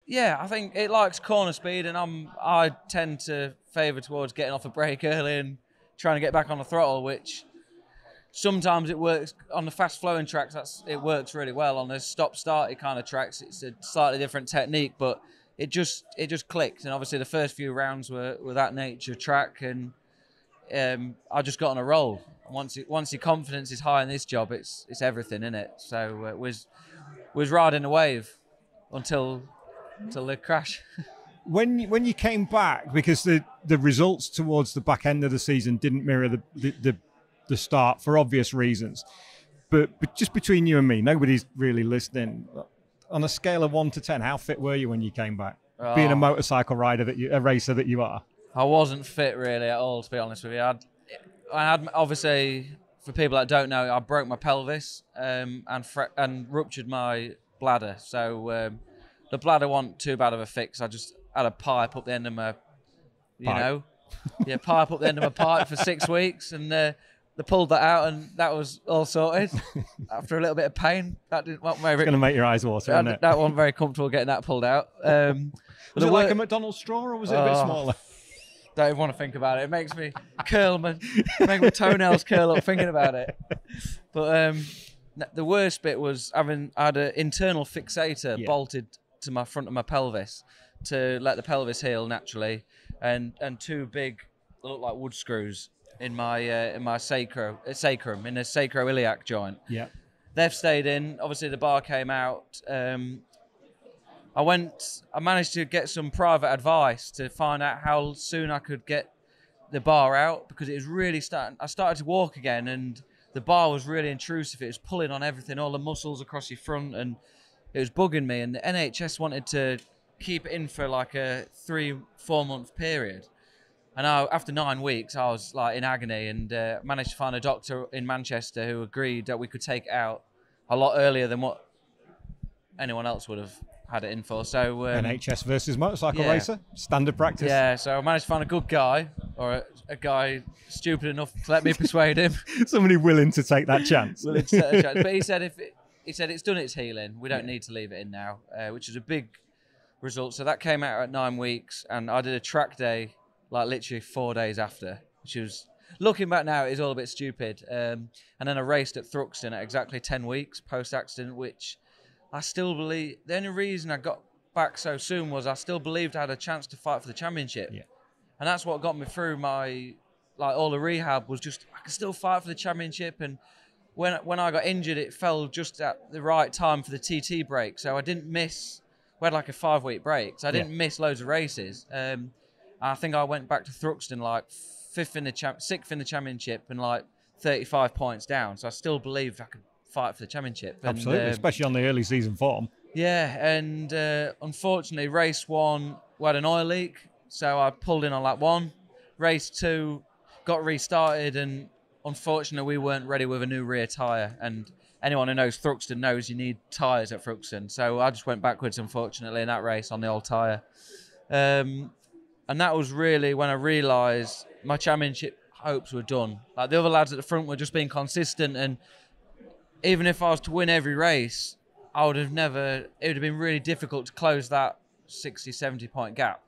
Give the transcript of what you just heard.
Yeah, I think it likes corner speed, and I tend to favour towards getting off a brake early and trying to get back on the throttle, which sometimes it works on the fast flowing tracks. It works really well. On the stop starty kind of tracks, it's a slightly different technique, but it just clicked. And obviously the first few rounds were that nature track, and I just got on a roll. Once your confidence is high in this job, it's everything, isn't it? So it was riding a wave until the crash. When you came back, because the results towards the back end of the season didn't mirror the start for obvious reasons, but just between you and me, nobody's really listening. On a scale of 1 to 10, how fit were you when you came back? Being a motorcycle rider, a racer that you are. I wasn't fit really at all, to be honest with you. I had obviously, for people that don't know, I broke my pelvis and ruptured my bladder. So the bladder wasn't too bad of a fix. I just had a pipe up the end of my, pipe up the end of my pipe for 6 weeks, and they pulled that out, and that was all sorted. After a little bit of pain, that didn't want very. It's going to make your eyes water, isn't it? That wasn't very comfortable getting that pulled out. Was it like a McDonald's straw, or was it a bit smaller? Don't even want to think about it. It makes me make my toenails curl up thinking about it. But the worst bit was I had an internal fixator bolted to my front of my pelvis to let the pelvis heal naturally, and 2 big, look like wood screws in my sacrum in the sacroiliac joint. Yeah, they've stayed in. Obviously, the bar came out. I managed to get some private advice to find out how soon I could get the bar out, because it was really I started to walk again, and the bar was really intrusive. It was pulling on everything, all the muscles across your front, and it was bugging me. And the NHS wanted to keep it in for like a 3-4 month period. And after 9 weeks, I was like in agony, and managed to find a doctor in Manchester who agreed that we could take it out a lot earlier than what anyone else would have had it in for. So NHS versus motorcycle racer, standard practice. Yeah, so I managed to find a good guy, or a guy stupid enough to let me persuade him. Somebody willing to take that chance. Willing to take a chance. But he said it's done its healing. We don't need to leave it in now, which is a big result. So that came out at 9 weeks, and I did a track day like literally 4 days after, which was, looking back now, it is all a bit stupid. And then I raced at Thruxton at exactly 10 weeks post-accident, which I still believe, the only reason I got back so soon was I still believed I had a chance to fight for the championship. Yeah. And that's what got me through my, like, all the rehab, was just, I could still fight for the championship. And when I got injured, it fell just at the right time for the TT break. So I didn't miss, we had like a 5-week break, so I didn't miss loads of races. I think I went back to Thruxton like 6th in the championship and like 35 points down. So I still believed I could fight for the championship. Absolutely, especially on the early season form. Yeah, and unfortunately, race 1, we had an oil leak, so I pulled in on lap 1. Race 2, got restarted, and unfortunately, we weren't ready with a new rear tyre. And anyone who knows Thruxton knows you need tyres at Thruxton. So I just went backwards, unfortunately, in that race on the old tyre. And that was really when I realised my championship hopes were done. Like, the other lads at the front were just being consistent, and even if I was to win every race, it would have been really difficult to close that 60, 70 point gap.